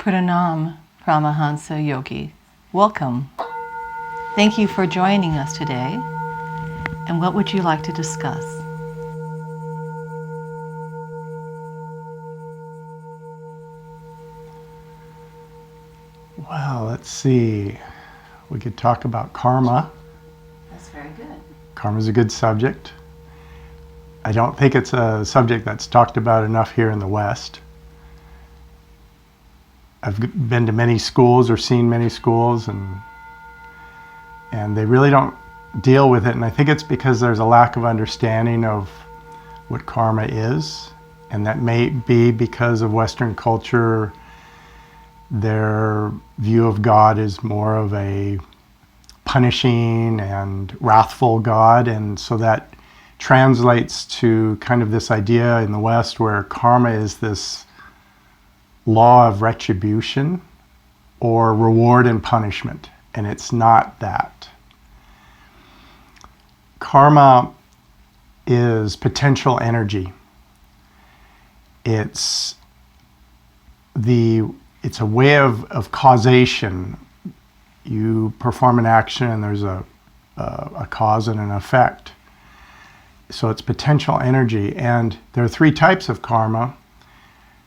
Pranam, Paramahansa Yogi. Welcome. Thank you for joining us today. And what would you like to discuss? Well, let's see. We could talk about karma. That's very good. Karma is a good subject. I don't think it's a subject that's talked about enough here in the West. I've been to many schools or seen many schools, and they really don't deal with it. And I think it's because there's a lack of understanding of what karma is. And that may be because of Western culture. Their view of God is more of a punishing and wrathful God. And so that translates to kind of this idea in the West where karma is this law of retribution or reward and punishment. And it's not that. Karma is potential energy. It's a way of causation. You perform an action and there's a cause and an effect. So it's potential energy. And there are three types of karma.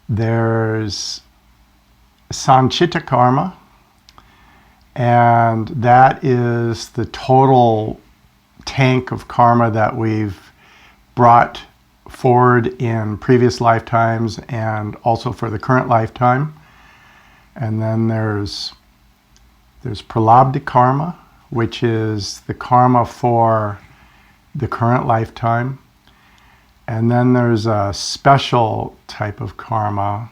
There's sanchita karma, and that is the total tank of karma that we've brought forward in previous lifetimes and also for the current lifetime. And then there's pralabdha karma, which is the karma for the current lifetime. And then there's a special type of karma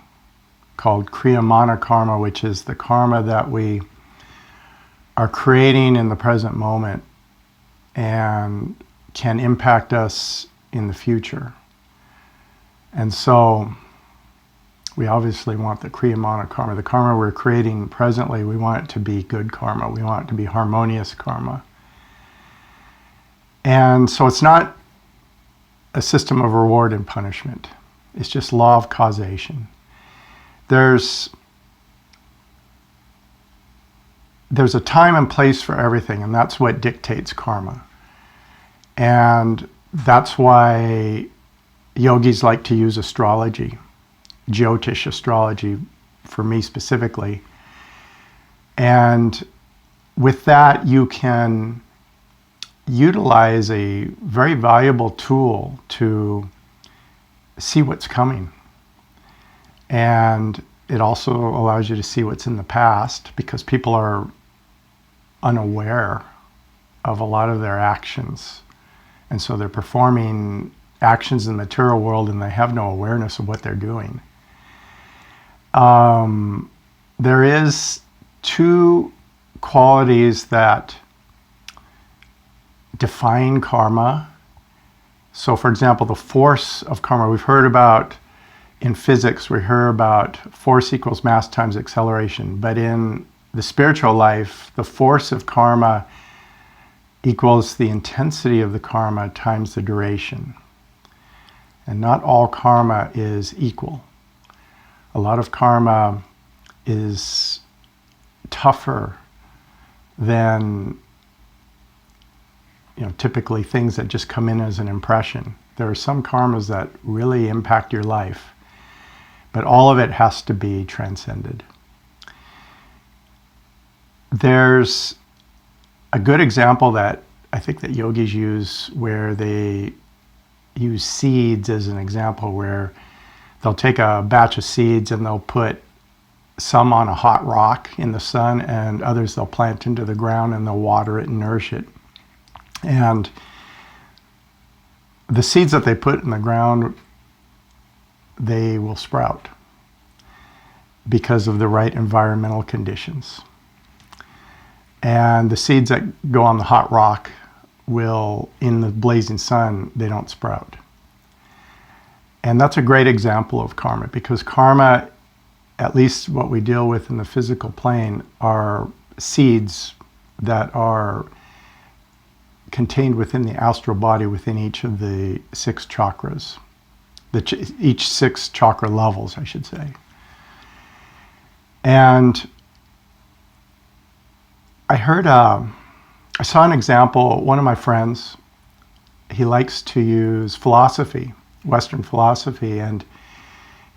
called kriyamana karma, which is the karma that we are creating in the present moment and can impact us in the future. And so we obviously want the kriyamana karma, the karma we're creating presently, we want it to be good karma. We want it to be harmonious karma. And so it's not a system of reward and punishment. It's just law of causation. There's a time and place for everything, and that's what dictates karma. And that's why yogis like to use astrology, Jyotish astrology, for me specifically. And with that, you can utilize a very valuable tool to see what's coming. And it also allows you to see what's in the past, because people are unaware of a lot of their actions. And so they're performing actions in the material world and they have no awareness of what they're doing. There is two qualities that define karma. So for example, the force of karma, we've heard about in physics, we hear about force equals mass times acceleration. But in the spiritual life, the force of karma equals the intensity of the karma times the duration. And not all karma is equal. A lot of karma is tougher than typically things that just come in as an impression. There are some karmas that really impact your life, but all of it has to be transcended. There's a good example that I think that yogis use where they use seeds as an example, where they'll take a batch of seeds and they'll put some on a hot rock in the sun and others they'll plant into the ground and they'll water it and nourish it. And the seeds that they put in the ground, they will sprout because of the right environmental conditions. And the seeds that go on the hot rock will, in the blazing sun, they don't sprout. And that's a great example of karma, because karma, at least what we deal with in the physical plane, are seeds that are contained within the astral body within each of the 6 chakras, each 6 chakra levels, I should say. And I saw an example. One of my friends, he likes to use philosophy, Western philosophy, and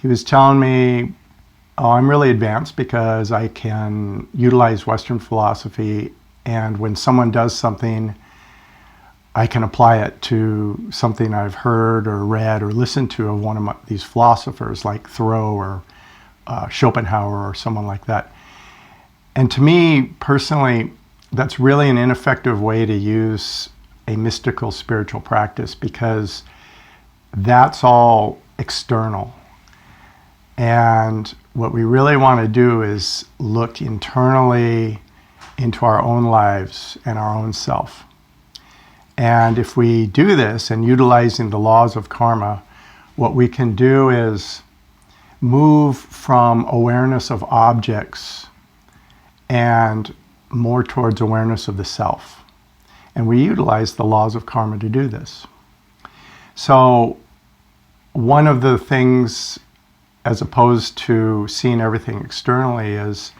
he was telling me, oh, I'm really advanced because I can utilize Western philosophy, and when someone does something, I can apply it to something I've heard or read or listened to of one of these philosophers like Thoreau or Schopenhauer or someone like that. And to me, personally, that's really an ineffective way to use a mystical spiritual practice, because that's all external. And what we really want to do is look internally into our own lives and our own self. And if we do this and utilizing the laws of karma, what we can do is move from awareness of objects and more towards awareness of the self. And we utilize the laws of karma to do this. So one of the things, as opposed to seeing everything externally, is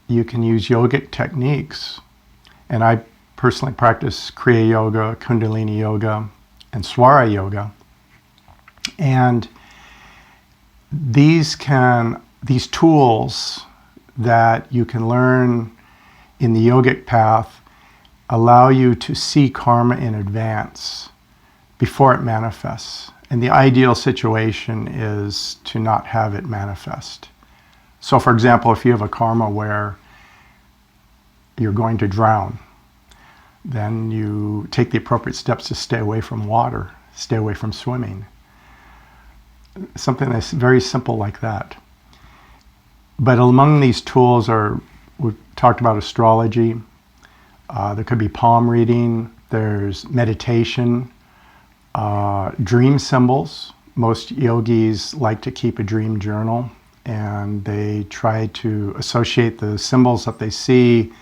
you can use yogic techniques. And I personally practice Kriya Yoga, Kundalini Yoga, and Swara Yoga. And these tools that you can learn in the yogic path allow you to see karma in advance before it manifests. And the ideal situation is to not have it manifest. So for example, if you have a karma where you're going to drown, then you take the appropriate steps to stay away from water, stay away from swimming. Something that's very simple like that. But among these tools we've talked about astrology, there could be palm reading, there's meditation, dream symbols. Most yogis like to keep a dream journal, and they try to associate the symbols that they see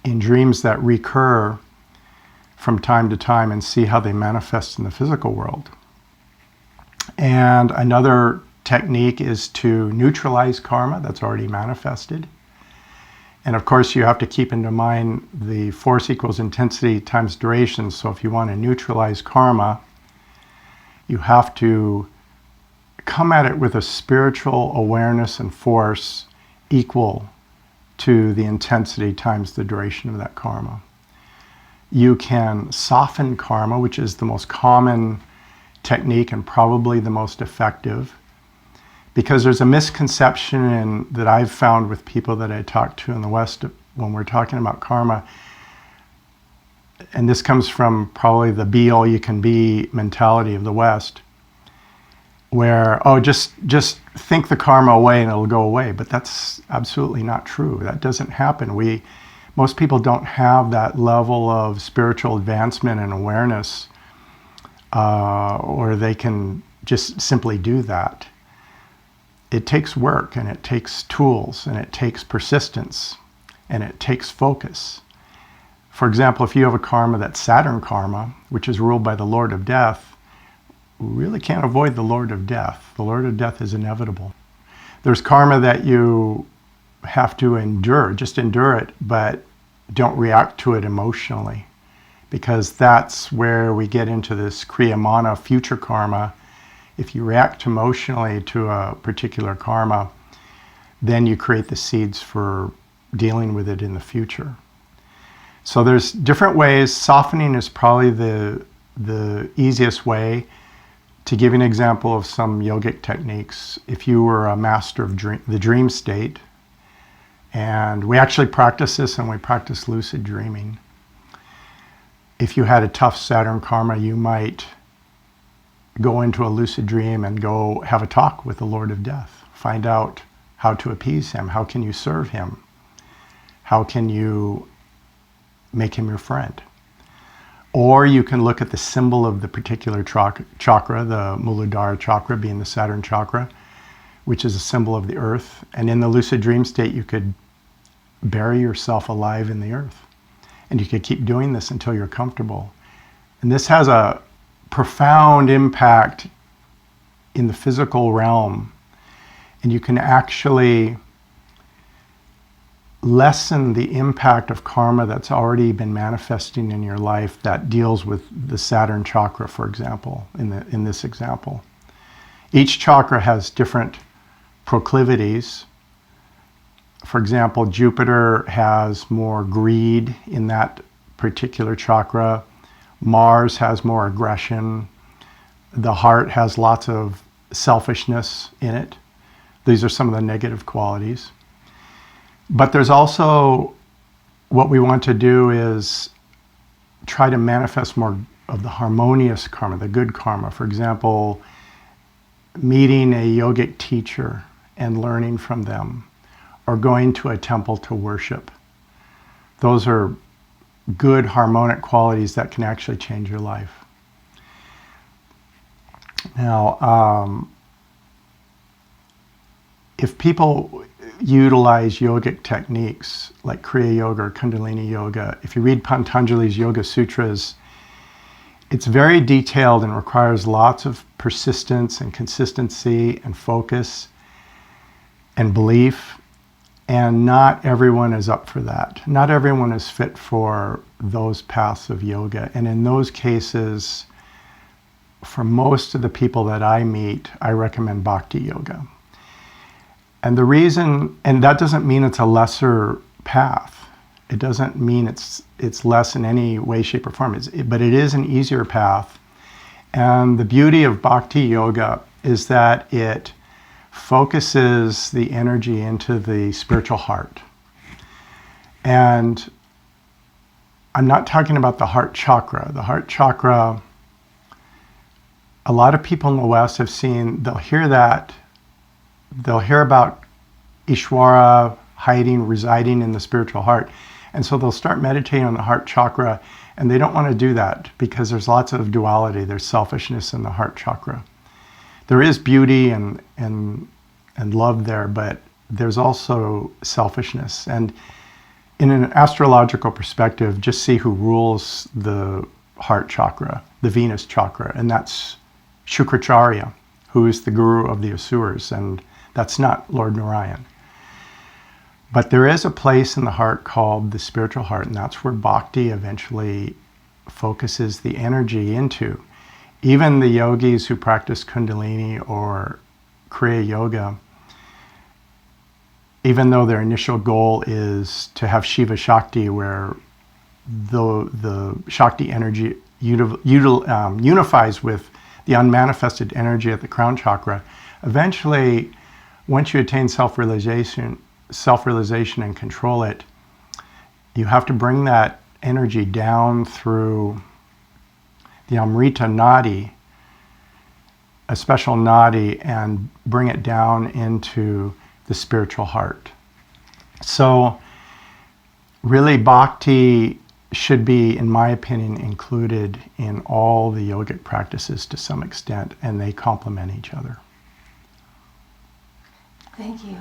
in dreams that recur from time to time and see how they manifest in the physical world. And another technique is to neutralize karma that's already manifested. And of course, you have to keep into mind the force equals intensity times duration. So if you want to neutralize karma, you have to come at it with a spiritual awareness and force equal to the intensity times the duration of that karma. You can soften karma, which is the most common technique and probably the most effective, because there's a misconception that I've found with people that I talk to in the West when we're talking about karma, and this comes from probably the be all you can be mentality of the West, where, oh, just think the karma away and it'll go away. But that's absolutely not true. That doesn't happen. Most people don't have that level of spiritual advancement and awareness, or they can just simply do that. It takes work, and it takes tools, and it takes persistence, and it takes focus. For example, if you have a karma that's Saturn karma, which is ruled by the Lord of Death, we really can't avoid the Lord of Death. The Lord of Death is inevitable. There's karma that you have to endure, just endure it, but don't react to it emotionally, because that's where we get into this Kriyamana future karma. If you react emotionally to a particular karma, then you create the seeds for dealing with it in the future. So there's different ways. Softening is probably the easiest way. To give you an example of some yogic techniques, if you were a master of the dream state, and we actually practice this, and we practice lucid dreaming. If you had a tough Saturn karma, you might go into a lucid dream and go have a talk with the Lord of Death. Find out how to appease him. How can you serve him? How can you make him your friend? Or you can look at the symbol of the particular chakra, the Muladhara chakra being the Saturn chakra, which is a symbol of the earth. And in the lucid dream state, you could bury yourself alive in the earth. And you could keep doing this until you're comfortable. And this has a profound impact in the physical realm. And you can actually lessen the impact of karma that's already been manifesting in your life that deals with the Saturn chakra, for example, in this example. Each chakra has different proclivities. For example, Jupiter has more greed in that particular chakra. Mars has more aggression. The heart has lots of selfishness in it. These are some of the negative qualities. But there's also, what we want to do is try to manifest more of the harmonious karma, the good karma. For example, meeting a yogic teacher and learning from them, or going to a temple to worship. Those are good harmonic qualities that can actually change your life. Now, if people utilize yogic techniques like Kriya Yoga or Kundalini Yoga, if you read Patanjali's Yoga Sutras, it's very detailed and requires lots of persistence and consistency and focus and belief. And not everyone is up for that. Not everyone is fit for those paths of yoga. And in those cases, for most of the people that I meet, I recommend Bhakti Yoga. And the reason, and that doesn't mean it's a lesser path. It doesn't mean it's less in any way, shape, or form. But it is an easier path. And the beauty of Bhakti Yoga is that it focuses the energy into the spiritual heart. And I'm not talking about the heart chakra. The heart chakra, a lot of people in the West have seen, they'll hear about Ishvara residing in the spiritual heart. And so they'll start meditating on the heart chakra, and they don't want to do that because there's lots of duality. There's selfishness in the heart chakra. There is beauty and love there, but there's also selfishness. And in an astrological perspective, just see who rules the heart chakra, the Venus chakra, and that's Shukracharya, who is the guru of the Asuras, and that's not Lord Narayan. But there is a place in the heart called the spiritual heart, and that's where Bhakti eventually focuses the energy into. Even the yogis who practice Kundalini or Kriya Yoga, even though their initial goal is to have Shiva Shakti, where the Shakti energy unifies with the unmanifested energy at the crown chakra, eventually, once you attain self-realization and control it, you have to bring that energy down through the Amrita Nadi, a special nadi, and bring it down into the spiritual heart. So really, Bhakti should be, in my opinion, included in all the yogic practices to some extent, and they complement each other. Thank you.